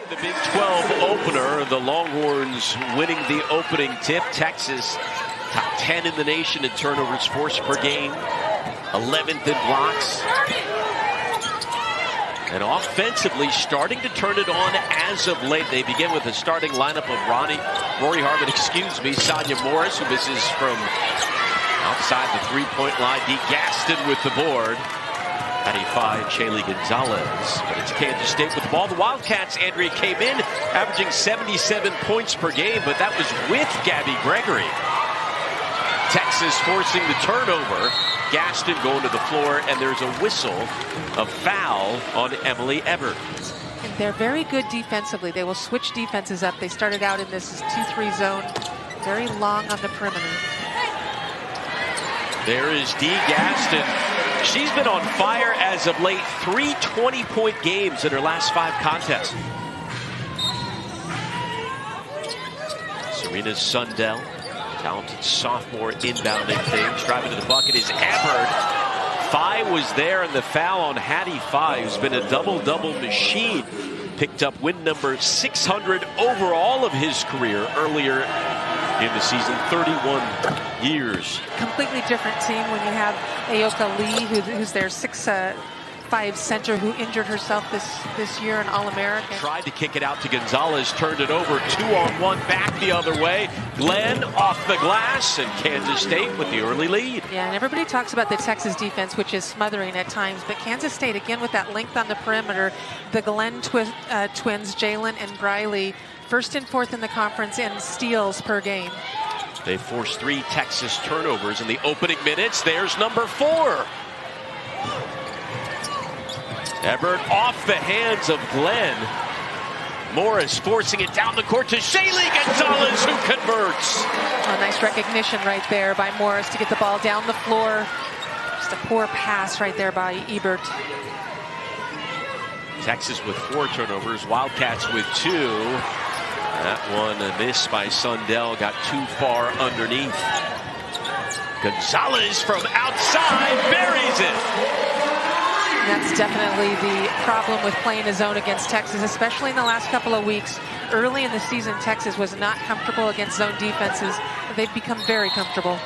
The Big 12 opener, the Longhorns winning the opening tip. Texas, top 10 in the nation in turnovers forced per game, 11th in blocks. And offensively starting to turn it on as of late. They begin with a starting lineup of Rori Harmon, Sonya Morris, who misses from outside the three-point line. D. Gaston with the board. At a 5, Shaylee Gonzales. But it's Kansas State with the ball. The Wildcats, Andrea, came in averaging 77 points per game, but that was with Gabby Gregory. Texas forcing the turnover. Gaston going to the floor, and there's a whistle, a foul on Emily Ebert. And they're very good defensively. They will switch defenses up. They started out in this 2-3 zone, very long on the perimeter. There is D. Gaston. She's been on fire as of late. 3 20-point games in her last 5 contests. Serena Sundell, talented sophomore inbounding things. Driving to the bucket is Ebert. Phi was there, and the foul on Hattie Phi, who's been a double-double machine. Picked up win number 600 overall of his career earlier in the season, 31 years. Completely different team when you have Aoka Lee, who's their 6'5" center, who injured herself this year, an All-American. Tried to kick it out to Gonzales, turned it over, 2-on-1, back the other way. Glenn off the glass, and Kansas State with the early lead. Yeah, and everybody talks about the Texas defense, which is smothering at times, but Kansas State, again, with that length on the perimeter, the Glenn twins, Jalen and Briley, 1st and 4th in the conference in steals per game. They forced 3 Texas turnovers in the opening minutes. There's number 4. Ebert off the hands of Glenn. Morris forcing it down the court to Shaylee Gonzales, who converts. A nice recognition right there by Morris to get the ball down the floor. Just a poor pass right there by Ebert. Texas with 4 turnovers, Wildcats with 2. That one a miss by Sundell, got too far underneath. Gonzales from outside buries it. That's definitely the problem with playing a zone against Texas, especially in the last couple of weeks. Early in the season, Texas was not comfortable against zone defenses. They've become very comfortable.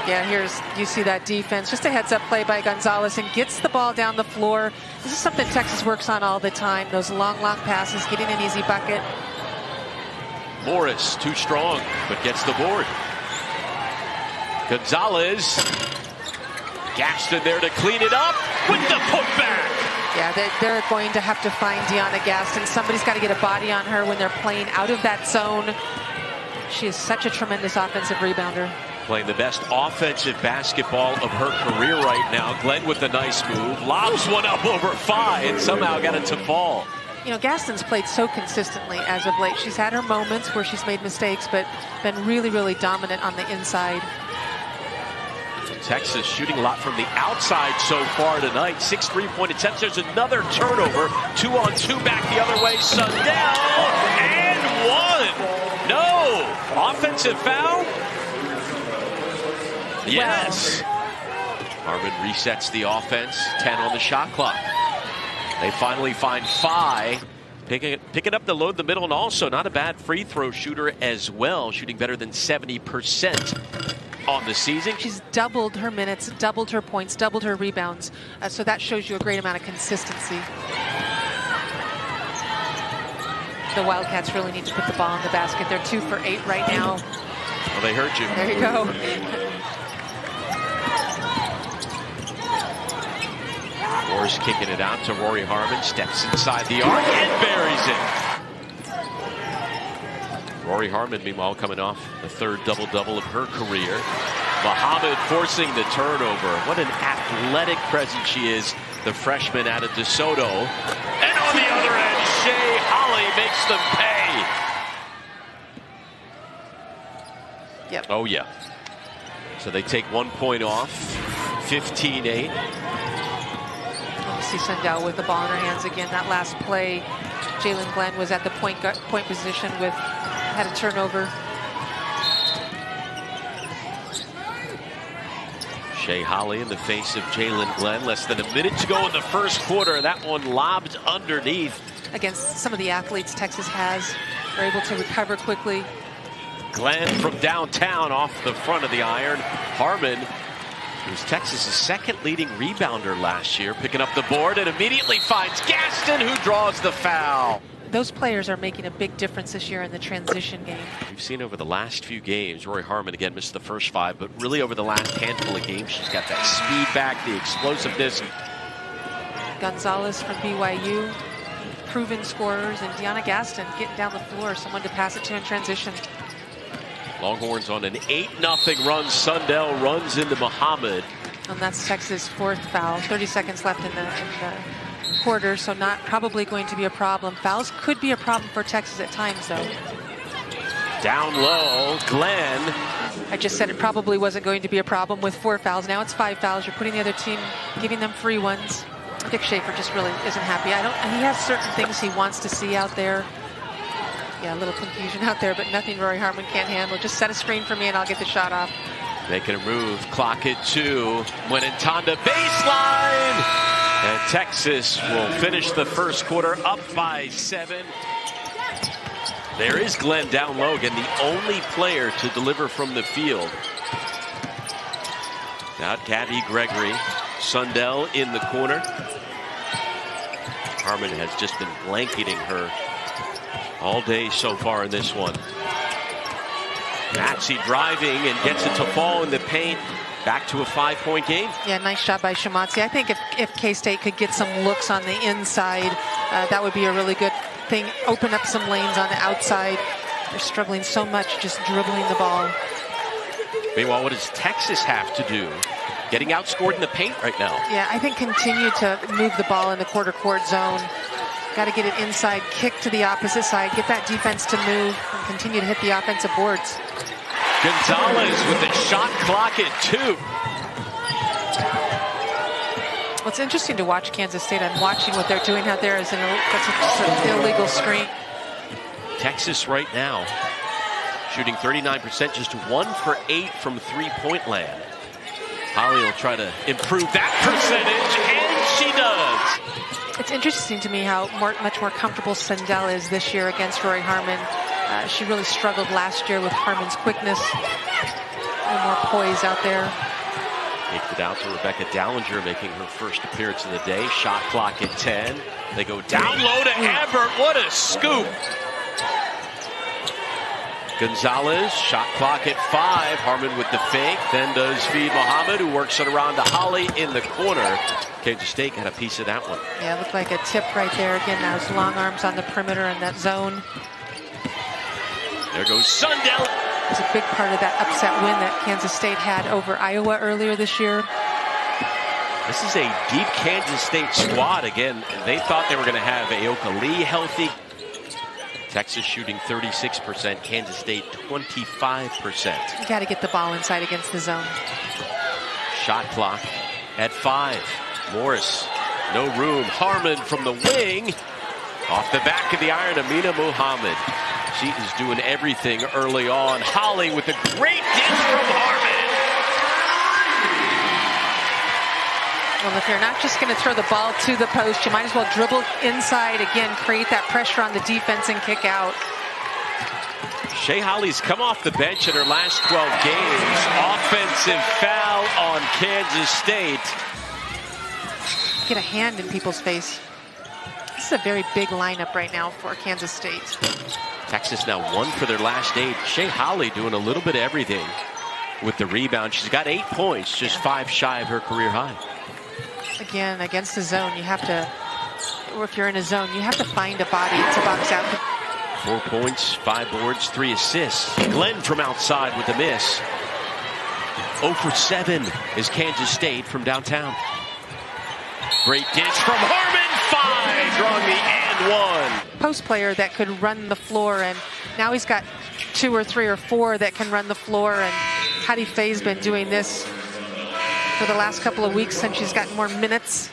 Yeah, you see that defense. Just a heads-up play by Gonzales, and gets the ball down the floor. This is something Texas works on all the time. Those long passes, getting an easy bucket. Morris, too strong, but gets the board. Gonzales. Gaston there to clean it up with the putback. Yeah, they're going to have to find Deanna Gaston. Somebody's got to get a body on her when they're playing out of that zone. She is such a tremendous offensive rebounder. Playing the best offensive basketball of her career right now. Glenn with a nice move. Lobs one up over Phi and somehow got it to fall. You know, Gaston's played so consistently as of late. She's had her moments where she's made mistakes, but been really, really dominant on the inside. Texas shooting a lot from the outside so far tonight. 6 3-point attempts. There's another turnover. 2-on-2 back the other way. Sundell and 1. No. Offensive foul. Yes. Harmon resets the offense. 10 on the shot clock. They finally find Phi. Picking up the load in the middle, and also not a bad free throw shooter as well. Shooting better than 70% on the season. She's doubled her minutes, doubled her points, doubled her rebounds. So that shows you a great amount of consistency. The Wildcats really need to put the ball in the basket. They're 2 for 8 right now. Well, they heard you. There you go. Morris kicking it out to Rori Harmon. Steps inside the arc and buries it. Rori Harmon, meanwhile, coming off the 3rd double-double of her career. Muhammad forcing the turnover. What an athletic presence she is, the freshman out of DeSoto. And on the other end, Shay Holle makes them pay. Yep. Oh, yeah. So they take 1 point off, 15-8. See Sundell with the ball in her hands again. That last play, Jalen Glenn was at the point position had a turnover. Shay Holle in the face of Jalen Glenn. Less than a minute to go in the first quarter. That one lobbed underneath. Against some of the athletes Texas has, they're able to recover quickly. Glenn from downtown off the front of the iron. Harmon, who's Texas' second leading rebounder last year, picking up the board and immediately finds Gaston, who draws the foul. Those players are making a big difference this year in the transition game. We've seen over the last few games, Rori Harmon again missed the first 5, but really over the last handful of games, she's got that speed back, the explosiveness. Gonzales from BYU, proven scorers, and Deanna Gaston getting down the floor, someone to pass it to in transition. Longhorns on an 8-0 run. Sundell runs into Muhammad. And that's Texas' 4th foul. 30 seconds left in the quarter, so not probably going to be a problem. Fouls could be a problem for Texas at times, though. Down low, Glenn. I just said it probably wasn't going to be a problem with 4 fouls. Now it's 5 fouls. You're putting the other team, giving them free ones. Dick Schaefer just really isn't happy. He has certain things he wants to see out there. Yeah, a little confusion out there, but nothing Rori Harmon can't handle. Just set a screen for me and I'll get the shot off. Making a move, clock at 2. Tanda baseline. And Texas will finish the first quarter up by 7. There is Glenn down low again, the only player to deliver from the field. Now Gabby Gregory, Sundell in the corner. Harmon has just been blanketing her all day so far in this one. Maxey driving and gets it to fall in the paint. Back to a 5-point game. Yeah, nice shot by Shamatzi. I think if K-State could get some looks on the inside, that would be a really good thing. Open up some lanes on the outside. They're struggling so much just dribbling the ball. Meanwhile, what does Texas have to do? Getting outscored in the paint right now. Yeah, I think continue to move the ball in the quarter court zone. Got to get it inside, kick to the opposite side, get that defense to move, and continue to hit the offensive boards. Gonzales with the shot clock at 2. What's interesting to watch Kansas State, I'm watching what they're doing out there as that's an illegal screen. Texas right now shooting 39%, just 1 for 8 from 3-point land. Holle will try to improve that percentage, and she does. It's interesting to me how much more comfortable Sundell is this year against Rori Harmon. She really struggled last year with Harmon's quickness. A little more poise out there. Kicked it out to Rebecca Dallinger, making her first appearance of the day. Shot clock at 10. They go down low to Ebert. What a scoop. Gonzales, shot clock at 5. Harmon with the fake, then does feed Muhammad, who works it around to Holle in the corner. Kansas State got a piece of that one. Yeah, looked like a tip right there. Again, those long arms on the perimeter in that zone. There goes Sundell. It was a big part of that upset win that Kansas State had over Iowa earlier this year. This is a deep Kansas State squad. Again, they thought they were going to have Aoka Lee healthy. Texas shooting 36%, Kansas State 25%. You got to get the ball inside against the zone. Shot clock at 5. Morris, no room. Harmon from the wing. Off the back of the iron, Amina Muhammad. She is doing everything early on. Holle with a great dish from Harmon. Well, if you're not just going to throw the ball to the post, you might as well dribble inside again, create that pressure on the defense and kick out. Shay Holle's come off the bench in her last 12 games. Offensive foul on Kansas State. Get a hand in people's face. This is a very big lineup right now for Kansas State. Texas now 1 for their last 8. Shay Holle doing a little bit of everything with the rebound. She's got 8 points, just 5 shy of her career high. Again, against the zone, you have to, or if you're in a zone, you have to find a body to box out. 4 points, 5 boards, 3 assists. Glenn from outside with the miss. 0 for 7 is Kansas State from downtown. Great dish from Harmon. 5, drawing the and 1. Post player that could run the floor, and now he's got 2 or 3 or 4 that can run the floor, and Hattie Faye's been doing this for the last couple of weeks since she's gotten more minutes.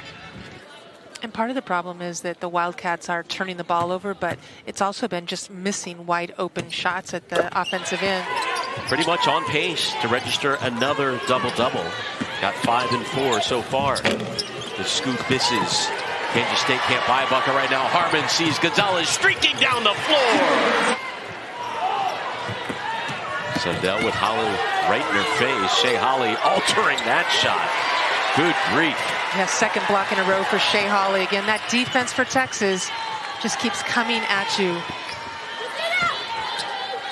And part of the problem is that the Wildcats are turning the ball over, but it's also been just missing wide open shots at the offensive end. Pretty much on pace to register another double-double. Got 5 and 4 so far. The scoop misses. Kansas State can't buy a bucket right now. Harmon sees Gonzales streaking down the floor. Sundell with Holle right in her face. Shay Holle altering that shot. Good grief. Yeah, second block in a row for Shay Holle. Again, that defense for Texas just keeps coming at you.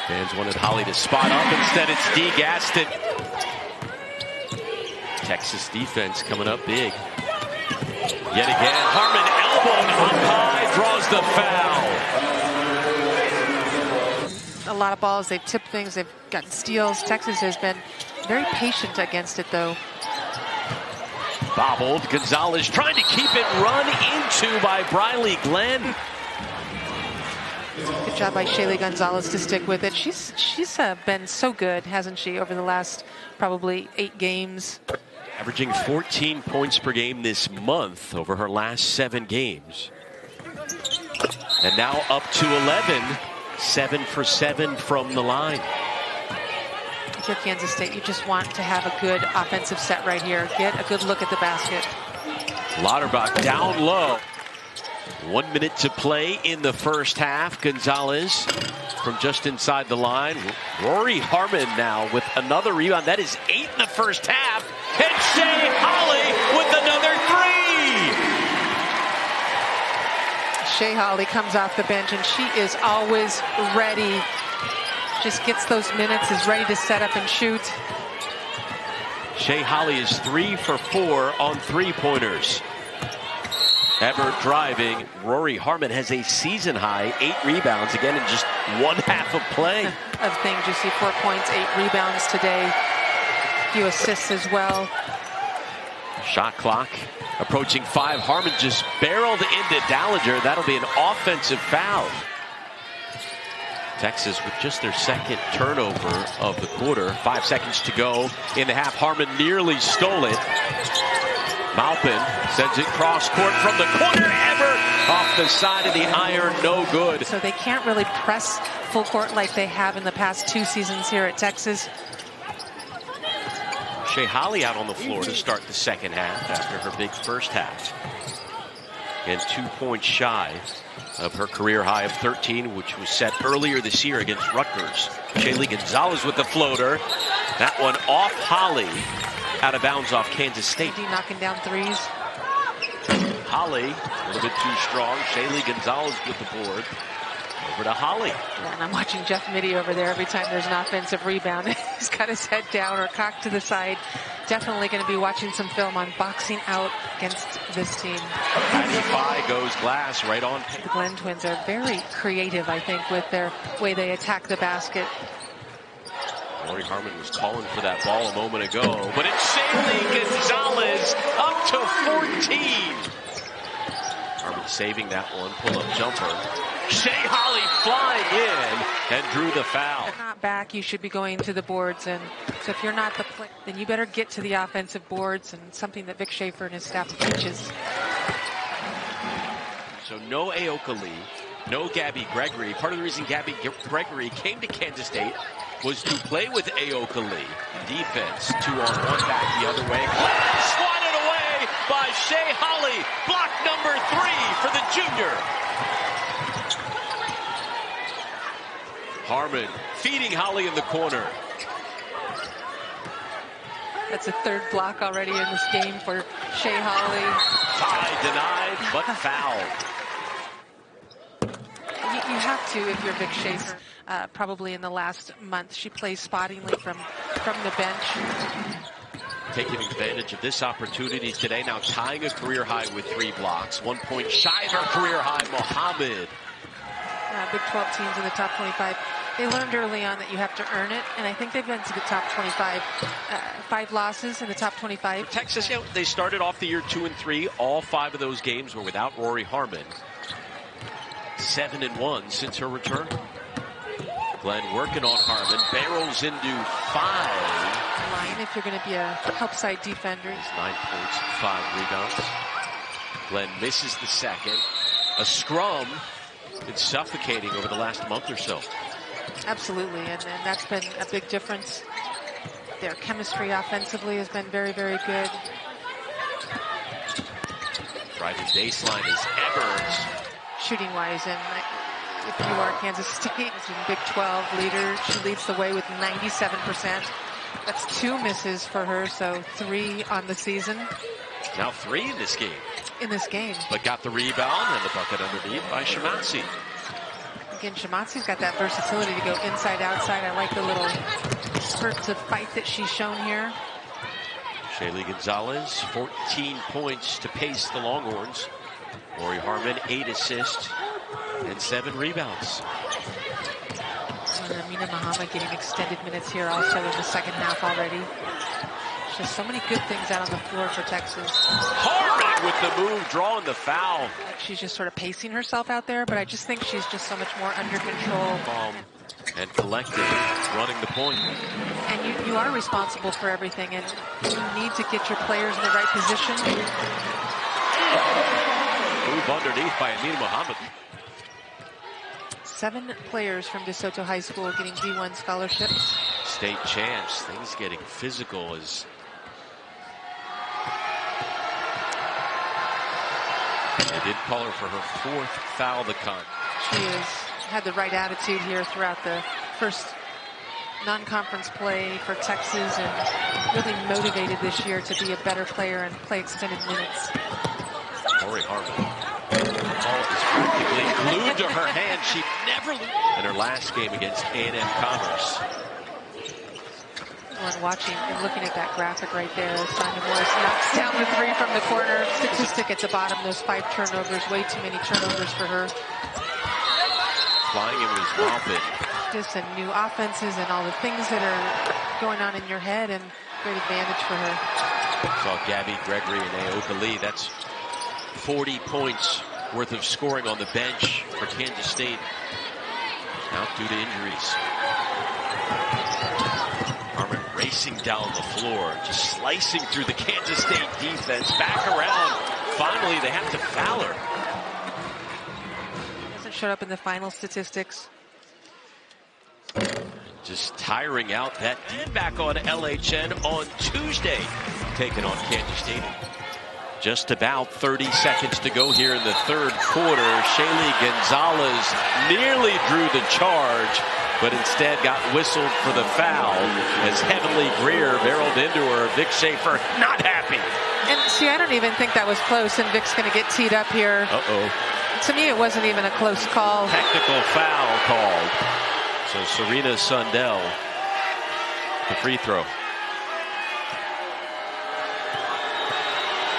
Fans wanted Holle to spot up. Instead, it's D. Gaston. Texas defense coming up big. Yet again, Harmon elbowed up high, draws the foul. A lot of balls, they've tipped things, they've gotten steals. Texas has been very patient against it, though. Bobbled, Gonzales trying to keep it run into by Briley Glenn. Good job by Shaylee Gonzales to stick with it. She's been so good, hasn't she, over the last probably 8 games. Averaging 14 points per game this month over her last 7 games. And now up to 11, 7 for 7 from the line. If you're Kansas State, you just want to have a good offensive set right here. Get a good look at the basket. Lauterbach down low. 1 minute to play in the first half. Gonzales from just inside the line. Rori Harmon now with another rebound. That is 8 in the first half. And Shay Holle with another 3. Shay Holle comes off the bench, and she is always ready. Just gets those minutes, is ready to set up and shoot. Shay Holle is 3 for 4 on 3-pointers. Ever driving, Rori Harmon has a season high 8 rebounds again in just 1 half of play. Of things, you see 4 points, 8 rebounds today. A few assists as well. Shot clock approaching 5. Harmon just barreled into Dallinger. That'll be an offensive foul. Texas with just their second turnover of the quarter. 5 seconds to go in the half. Harmon nearly stole it. Maupin sends it cross court from the corner. Ever off the side of the iron, no good. So they can't really press full court like they have in the past 2 seasons here at Texas. Shay Holle out on the floor to start the second half after her big first half. And 2 points shy of her career high of 13, which was set earlier this year against Rutgers. Shaylee Gonzales with the floater. That one off Holle. Out of bounds off Kansas State. Knocking down 3s. Holle, a little bit too strong. Shaylee Gonzales with the board. Over to Holle. Yeah, and I'm watching Jeff Mitty over there every time there's an offensive rebound. He's got his head down or cocked to the side. Definitely going to be watching some film on boxing out against this team. By goes Glass right on. The Glenn twins are very creative, I think, with their way they attack the basket. Rori Harmon was calling for that ball a moment ago, but it's Shaylee Gonzales up to 14. Harmon saving that one, pull-up jumper. Shay Holle flying in and drew the foul. If you're not back, you should be going to the boards, and so if you're not the player, then you better get to the offensive boards, and something that Vic Schaefer and his staff teaches. So no Aoka Lee, no Gabby Gregory. Part of the reason Gabby Gregory came to Kansas State was to play with Aoka Lee. Defense, 2-on-1 back the other way. Swatted away by Shay Holle. Block number 3 for the junior. Harmon feeding Holle in the corner. That's a 3rd block already in this game for Shay Holle. Tie denied, but fouled. You have to if you're Vic Schaefer. Probably in the last month, she plays spottingly from the bench. Taking advantage of this opportunity today, now tying a career high with 3 blocks. 1 point shy of her career high, Mohammed. Big 12 teams in the top 25. They learned early on that you have to earn it, and I think they've been to the top 25. 5 losses in the top 25. Texas, they started off the year 2-3. All 5 of those games were without Rori Harmon. 7-1 since her return. Glenn working on Harmon, barrels into 5. Line if you're going to be a help side defender. 9 points, 5 rebounds. Glenn misses the second. A scrum. It's suffocating over the last month or so. Absolutely, and that's been a big difference. Their chemistry offensively has been very, very good. Driving baseline is Evers. Shooting-wise, and if you are Kansas State, as a Big 12 leader, she leads the way with 97%. That's 2 misses for her, so 3 on the season. Now 3 in this game. But got the rebound and the bucket underneath by Shamatsi. Again, Shamatsi's got that versatility to go inside, outside. I like the little spurts of fight that she's shown here. Shaylee Gonzales, 14 points to pace the Longhorns. Rori Harmon, 8 assists and 7 rebounds. And Amina Muhammad getting extended minutes here also in the second half already. Just so many good things out on the floor for Texas. Harmon with the move, drawing the foul. She's just sort of pacing herself out there, but I just think she's just so much more under control. And collected, running the point. And you are responsible for everything, and you need to get your players in the right position. Move underneath by Amina Muhammad. 7 players from DeSoto High School getting D1 scholarships. State champs, things getting physical as they did call her for her 4th foul of the con. She has had the right attitude here throughout the first non-conference play for Texas, and really motivated this year to be a better player and play extended minutes. Rori Harmon. The ball is practically glued to her hand. She never loses. In her last game against A&M Commerce. When watching and looking at that graphic right there, Sonya Morris knocks down the 3 from the corner. Statistic at the bottom, those 5 turnovers, way too many turnovers for her. Flying in was romping. Just some new offenses and all the things that are going on in your head, and great advantage for her. Saw Gabby Gregory and Aoka Lee. That's 40 points worth of scoring on the bench for Kansas State. Out due to injuries. Harmon racing down the floor, just slicing through the Kansas State defense. Back around. Finally, they have to foul her. Doesn't show up in the final statistics. Just tiring out that D. Back on LHN on Tuesday, taking on Kansas State. Just about 30 seconds to go here in the 3rd quarter. Shaylee Gonzales nearly drew the charge, but instead got whistled for the foul as Heavenly Greer barreled into her. Vic Schaefer not happy. And see, I don't even think that was close, and Vic's going to get teed up here. To me, it wasn't even a close call. Technical foul called. So Serena Sundell, the free throw.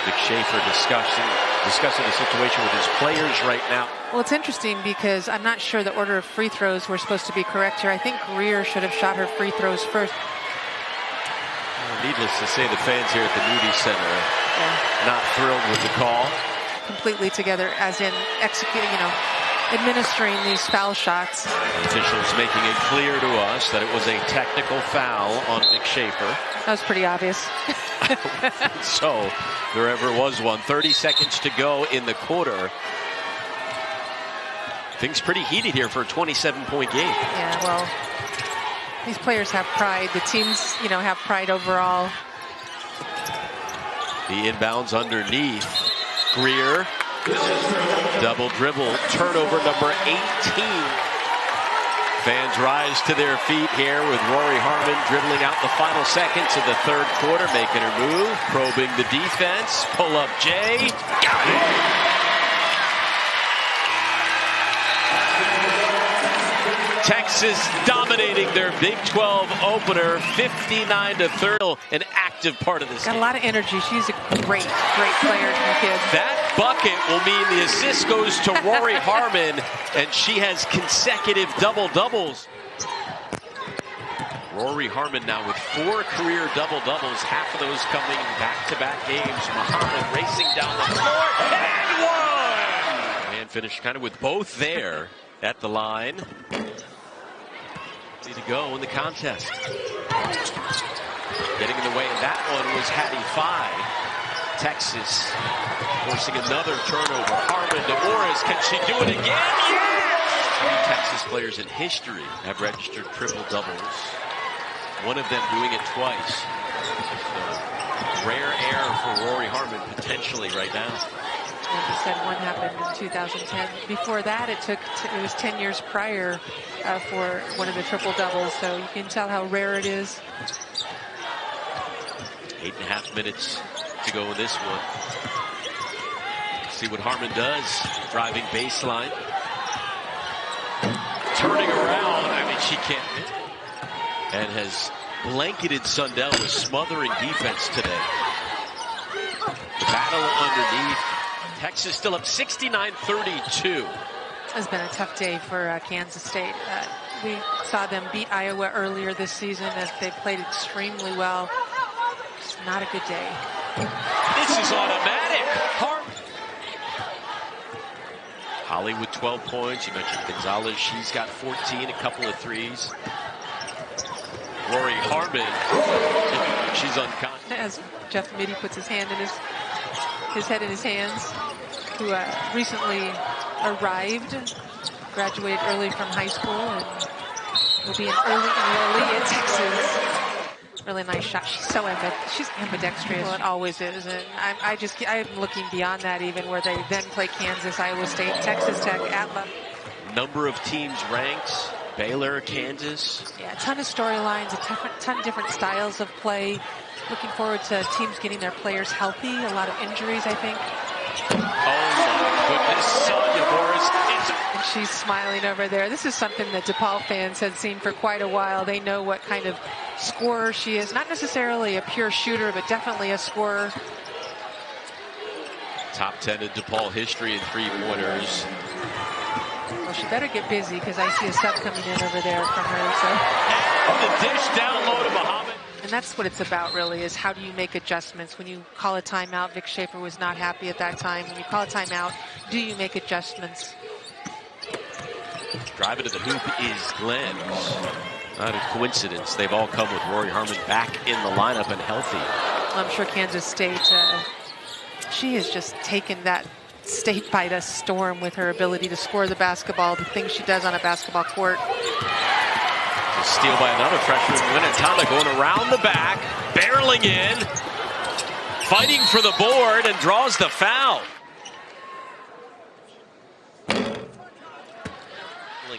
Vic Schaefer discussing the situation with his players right now. Well, it's interesting because I'm not sure the order of free throws were supposed to be correct here. I think Greer should have shot her free throws first. Needless to say, the fans here at the Moody Center not thrilled with the call. Completely together, as in executing, administering these foul shots. The officials making it clear to us that it was a technical foul on Vic Schaefer. That was pretty obvious. So, there ever was one. 30 seconds to go in the quarter. Things pretty heated here for a 27-point game. Yeah, well, these players have pride. The teams, have pride overall. The inbounds underneath. Greer. Double dribble. Turnover number 18. Fans rise to their feet here with Rori Harmon dribbling out the final seconds of the 3rd quarter, making her move, probing the defense. Pull up Jay. Got it. Texas dominating their Big 12 opener, 59-30. An active part of this game. Got a lot of energy. She's a great player, kid. That bucket will mean the assist goes to Rori Harmon, and she has consecutive double-doubles. Rori Harmon now with 4 career double-doubles, half of those coming back-to-back games. Muhammad racing down the floor, and 1! And finished kind of with both there at the line. To go in the contest. Getting in the way of that one was Hattie Fye. Texas forcing another turnover. Harmon to Morris. Can she do it again? Yes! 3 Texas players in history have registered triple doubles. One of them doing it twice. So rare error for Rori Harmon potentially right now. Like you said, one happened in 2010. Before that, it was 10 years prior for one of the triple doubles. So you can tell how rare it is. 8.5 minutes to go in this one. See what Harmon does. Driving baseline. Turning around. I mean, she can't hit. And has blanketed Sundell with smothering defense today. The battle underneath. Texas still up 69-32. It's been a tough day for Kansas State. We saw them beat Iowa earlier this season as they played extremely well. It's not a good day. This is automatic. Holle with 12 points. You mentioned Gonzales. She's got 14, a couple of threes. Rori Harmon, she's unconscious. As Jeff Mitty puts his head in his hands, who recently arrived, graduated early from high school, and will be an early enrollee at Texas. Really nice shot. She's ambidextrous. Well, it always is, and I'm looking beyond that even, where they then play Kansas, Iowa State, Texas Tech, Atlas. Number of teams ranked. Baylor, Kansas. Yeah, a ton of storylines, a ton of different styles of play. Looking forward to teams getting their players healthy. A lot of injuries, I think. Oh my goodness, Sonya Morris. And she's smiling over there. This is something that DePaul fans had seen for quite a while. They know what kind of scorer she is. Not necessarily a pure shooter, but definitely a scorer. Top 10 in DePaul history in three-pointers. Well, she better get busy, because I see a sub coming in over there from her. So. And the dish down low to Muhammad. And that's what it's about, really, is how do you make adjustments? When you call a timeout, Vic Schaefer was not happy at that time. When you call a timeout, do you make adjustments? Driving to the hoop is Glenn. Not a coincidence. They've all come with Rori Harmon back in the lineup and healthy. Well, I'm sure Kansas State, she has just taken that state by the storm with her ability to score the basketball, the things she does on a basketball court. Steal by another freshman, Winatama going around the back, barreling in, fighting for the board, and draws the foul.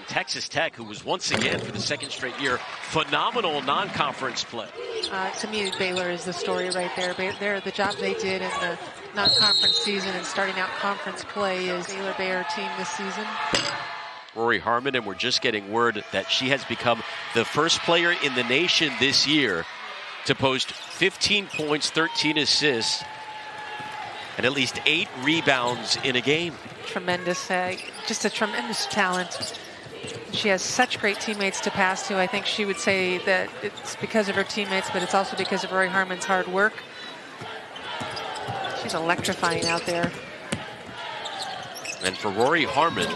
Texas Tech, who was once again for the second straight year, phenomenal non-conference play. To me, Baylor is the story right there. The job they did in the non-conference season and starting out conference play is Baylor Bear team this season. Rori Harmon, and we're just getting word that she has become the first player in the nation this year to post 15 points, 13 assists, and at least 8 rebounds in a game. Tremendous, just a tremendous talent. She has such great teammates to pass to. I think she would say that it's because of her teammates, but it's also because of Rori Harmon's hard work. She's electrifying out there. And for Rori Harmon,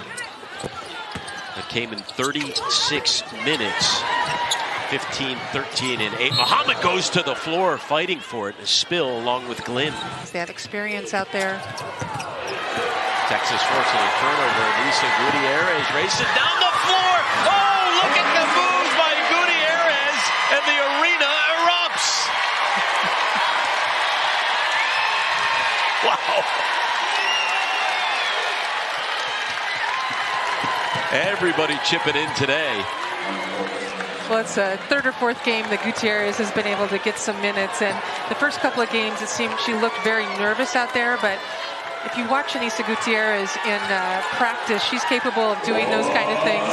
that came in 36 minutes. 15, 13, and 8. Muhammad goes to the floor fighting for it. A spill along with Glenn. They have experience out there. Texas forcing a turnover. Lisa Gutierrez races down the floor. Oh, look at the moves by Gutierrez, and the arena erupts. Wow. Everybody chipping in today. Well, it's a third or fourth game that Gutierrez has been able to get some minutes. And the first couple of games, it seemed she looked very nervous out there. But if you watch Anissa Gutierrez in practice, she's capable of doing those kind of things.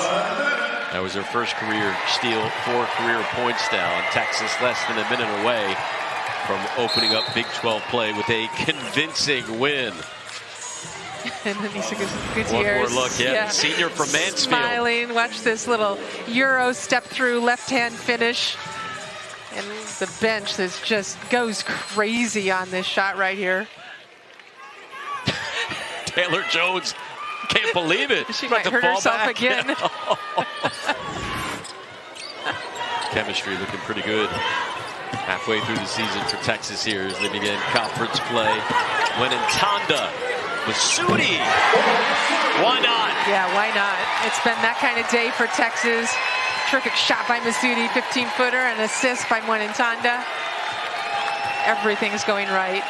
That was her first career steal, 4 career points now. And Texas less than a minute away from opening up Big 12 play with a convincing win. And Anissa Gutierrez. One more look, yeah. Senior from Mansfield. Smiling. Watch this little Euro step through left-hand finish. And the bench just goes crazy on this shot right here. Taylor Jones can't believe it. She might hurt herself again. Chemistry looking pretty good. Halfway through the season for Texas here as they begin conference play. Winatanda with Sudi. Why not? Yeah, why not? It's been that kind of day for Texas. Terrific shot by Masudi, 15-footer, an assist by Mwenentanda. Everything's going right.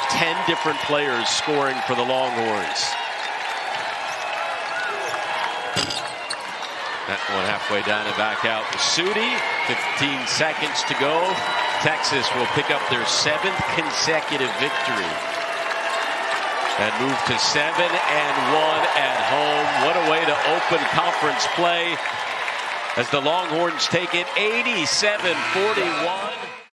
10 different players scoring for the Longhorns. That one halfway down and back out. Masudi, 15 seconds to go. Texas will pick up their 7th consecutive victory and move to 7-1 at home. What a way to open conference play as the Longhorns take it 87-41.